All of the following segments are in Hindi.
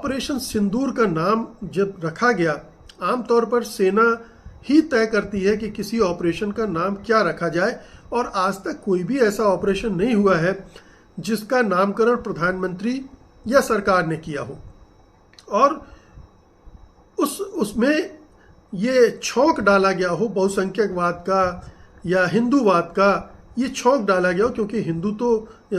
ऑपरेशन सिंदूर का नाम जब रखा गया, आमतौर पर सेना ही तय करती है कि किसी ऑपरेशन का नाम क्या रखा जाए, और आज तक कोई भी ऐसा ऑपरेशन नहीं हुआ है जिसका नामकरण प्रधानमंत्री या सरकार ने किया हो। और उसमें ये छौंक डाला गया हो बहुसंख्यकवाद का या हिंदूवाद का, ये छौंक डाला गया हो, क्योंकि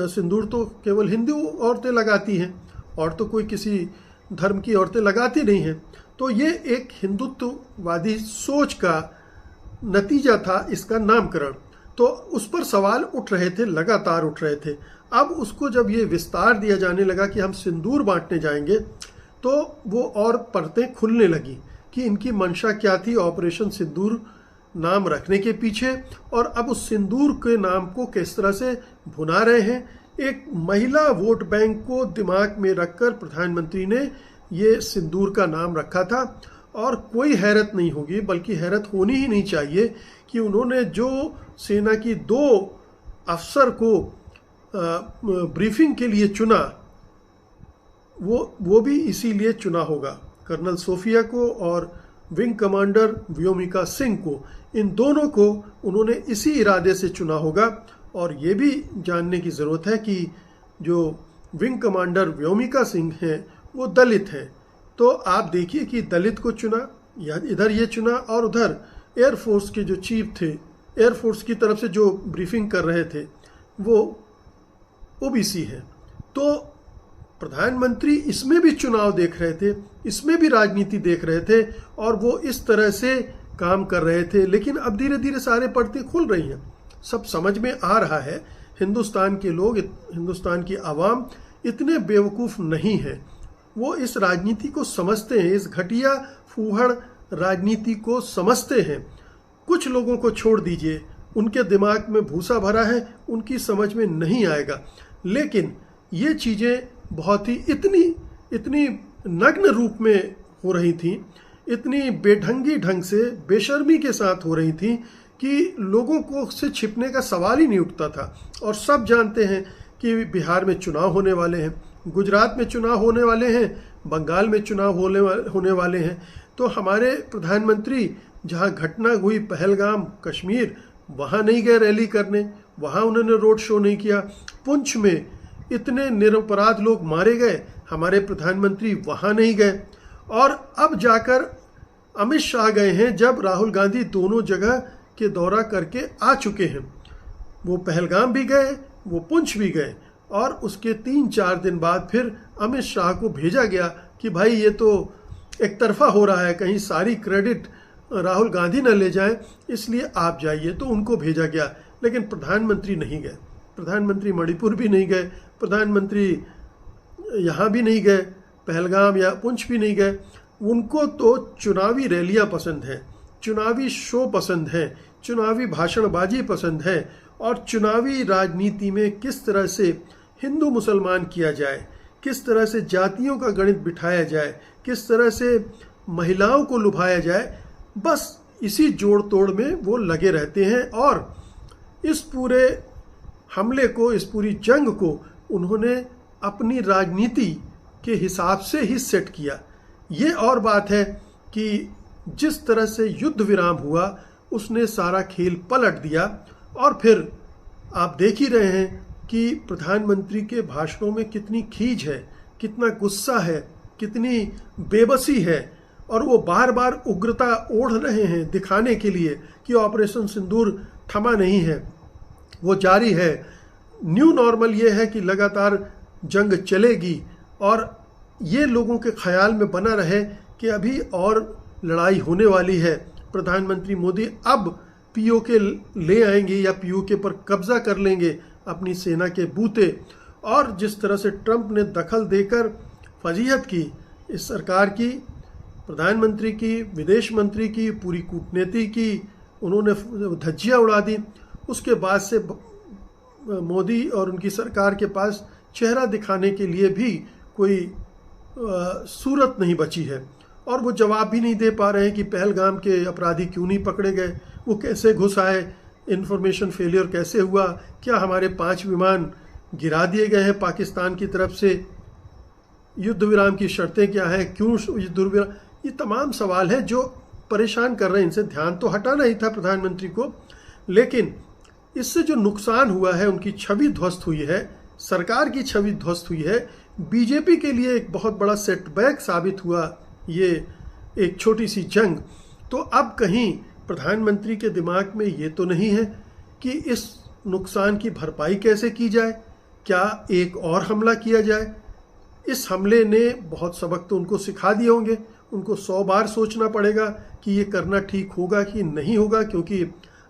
सिंदूर तो केवल हिंदू औरतें लगाती हैं, और तो कोई किसी धर्म की औरतें लगाती नहीं हैं। तो ये एक हिंदुत्ववादी सोच का नतीजा था इसका नामकरण। तो उस पर सवाल उठ रहे थे, लगातार उठ रहे थे। अब उसको जब ये विस्तार दिया जाने लगा कि हम सिंदूर बांटने जाएंगे, तो वो और परतें खुलने लगी कि इनकी मंशा क्या थी ऑपरेशन सिंदूर नाम रखने के पीछे, और अब उस सिंदूर के नाम को किस तरह से भुना रहे हैं। एक महिला वोट बैंक को दिमाग में रखकर प्रधानमंत्री ने ये सिंदूर का नाम रखा था। और कोई हैरत नहीं होगी, बल्कि हैरत होनी ही नहीं चाहिए कि उन्होंने जो सेना की 2 अफसर को ब्रीफिंग के लिए चुना, वो भी इसीलिए चुना होगा, कर्नल सोफिया को और विंग कमांडर व्योमिका सिंह को। इन दोनों को उन्होंने इसी इरादे से चुना होगा। और ये भी जानने की ज़रूरत है कि जो विंग कमांडर व्योमिका सिंह हैं वो दलित हैं। तो आप देखिए कि दलित को चुना, या इधर ये चुना, और उधर एयरफोर्स के जो चीफ थे, एयरफोर्स की तरफ से जो ब्रीफिंग कर रहे थे, वो ओबीसी हैं। तो प्रधानमंत्री इसमें भी चुनाव देख रहे थे, इसमें भी राजनीति देख रहे थे, और वो इस तरह से काम कर रहे थे। लेकिन अब धीरे धीरे सारे परतें खुल रही हैं, सब समझ में आ रहा है। हिंदुस्तान के लोग, हिंदुस्तान की आवाम इतने बेवकूफ़ नहीं है, वो इस राजनीति को समझते हैं, इस घटिया फूहड़ राजनीति को समझते हैं। कुछ लोगों को छोड़ दीजिए, उनके दिमाग में भूसा भरा है, उनकी समझ में नहीं आएगा। लेकिन ये चीज़ें बहुत ही इतनी नग्न रूप में हो रही थी, इतनी बेढंगी ढंग से, बेशर्मी के साथ हो रही थी कि लोगों को से छिपने का सवाल ही नहीं उठता था। और सब जानते हैं कि बिहार में चुनाव होने वाले हैं, गुजरात में चुनाव होने वाले हैं, बंगाल में चुनाव होने वाले हैं। तो हमारे प्रधानमंत्री जहां घटना हुई पहलगाम कश्मीर, वहां नहीं गए रैली करने, वहां उन्होंने रोड शो नहीं किया। पुंछ में इतने निरपराध लोग मारे गए, हमारे प्रधानमंत्री वहां नहीं गए। और अब जाकर अमित शाह गए हैं, जब राहुल गांधी दोनों जगह के दौरा करके आ चुके हैं। वो पहलगाम भी गए, वो पुंछ भी गए, और उसके 3-4 दिन बाद फिर अमित शाह को भेजा गया कि भाई ये तो एक तरफा हो रहा है, कहीं सारी क्रेडिट राहुल गांधी न ले जाएं, इसलिए आप जाइए। तो उनको भेजा गया, लेकिन प्रधानमंत्री नहीं गए। प्रधानमंत्री मणिपुर भी नहीं गए, प्रधानमंत्री यहाँ भी नहीं गए, पहलगाम या पुंछ भी नहीं गए। उनको तो चुनावी रैलियाँ पसंद हैं, चुनावी शो पसंद हैं, चुनावी भाषणबाजी पसंद है, और चुनावी राजनीति में किस तरह से हिंदू मुसलमान किया जाए, किस तरह से जातियों का गणित बिठाया जाए, किस तरह से महिलाओं को लुभाया जाए, बस इसी जोड़ तोड़ में वो लगे रहते हैं। और इस पूरे हमले को, इस पूरी जंग को उन्होंने अपनी राजनीति के हिसाब से ही सेट किया। ये और बात है कि जिस तरह से युद्ध विराम हुआ, उसने सारा खेल पलट दिया। और फिर आप देख ही रहे हैं कि प्रधानमंत्री के भाषणों में कितनी खीज है, कितना गुस्सा है, कितनी बेबसी है, और वो बार बार उग्रता ओढ़ रहे हैं दिखाने के लिए कि ऑपरेशन सिंदूर थमा नहीं है, वो जारी है। न्यू नॉर्मल ये है कि लगातार जंग चलेगी, और ये लोगों के ख्याल में बना रहे कि अभी और लड़ाई होने वाली है। प्रधानमंत्री मोदी अब पीओके ले आएंगे या पीओके पर कब्जा कर लेंगे अपनी सेना के बूते। और जिस तरह से ट्रंप ने दखल देकर फजीहत की इस सरकार की, प्रधानमंत्री की, विदेश मंत्री की, पूरी कूटनीति की, उन्होंने धज्जियाँ उड़ा दी। उसके बाद से मोदी और उनकी सरकार के पास चेहरा दिखाने के लिए भी कोई सूरत नहीं बची है। और वो जवाब भी नहीं दे पा रहे हैं कि पहलगाम के अपराधी क्यों नहीं पकड़े गए, वो कैसे घुस आए, इंफॉर्मेशन फेलियर कैसे हुआ, क्या हमारे 5 विमान गिरा दिए गए हैं पाकिस्तान की तरफ से। युद्ध विराम की शर्तें क्या हैं, क्यों युद्ध विराम, ये तमाम सवाल हैं जो परेशान कर रहे हैं। इनसे ध्यान तो हटाना ही था प्रधानमंत्री को, लेकिन इससे जो नुकसान हुआ है, उनकी छवि ध्वस्त हुई है, सरकार की छवि ध्वस्त हुई है, बीजेपी के लिए एक बहुत बड़ा सेटबैक साबित हुआ ये एक छोटी सी जंग। तो अब कहीं प्रधानमंत्री के दिमाग में ये तो नहीं है कि इस नुकसान की भरपाई कैसे की जाए, क्या एक और हमला किया जाए। इस हमले ने बहुत सबक तो उनको सिखा दिए होंगे, उनको 100 बार सोचना पड़ेगा कि ये करना ठीक होगा कि नहीं होगा, क्योंकि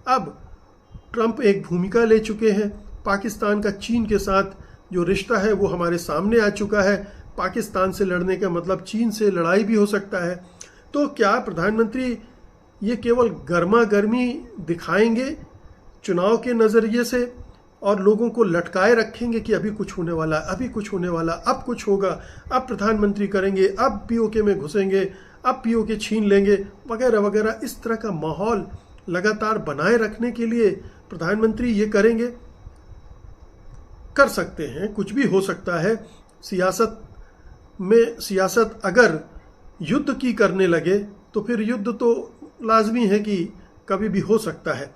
अब ट्रंप एक भूमिका ले चुके हैं। पाकिस्तान का चीन के साथ जो रिश्ता है वो हमारे सामने आ चुका है। पाकिस्तान से लड़ने का मतलब चीन से लड़ाई भी हो सकता है। तो क्या प्रधानमंत्री ये केवल गर्मा गर्मी दिखाएंगे चुनाव के नज़रिए से और लोगों को लटकाए रखेंगे कि अभी कुछ होने वाला, अभी कुछ होने वाला, अब कुछ होगा, अब प्रधानमंत्री करेंगे, अब पीओके में घुसेंगे, अब पीओके छीन लेंगे, वगैरह वगैरह। इस तरह का माहौल लगातार बनाए रखने के लिए प्रधानमंत्री ये करेंगे? कर सकते हैं, कुछ भी हो सकता है। सियासत अगर युद्ध की करने लगे तो फिर युद्ध तो लाजमी है कि कभी भी हो सकता है।